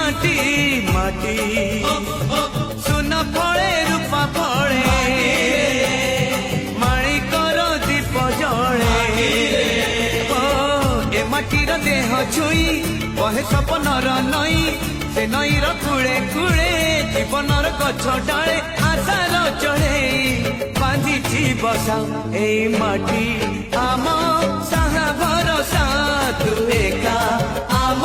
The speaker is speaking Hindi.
माटी माटी सुन फले रूपा फले माणिकर दीप जले ए माटीर देह छुई बहे सपनर नई से नईर कूले कूले जीवनर गछ डाले आशार चढ़े बांधी बसा ए माटी आम साहा भरसा तू एका आम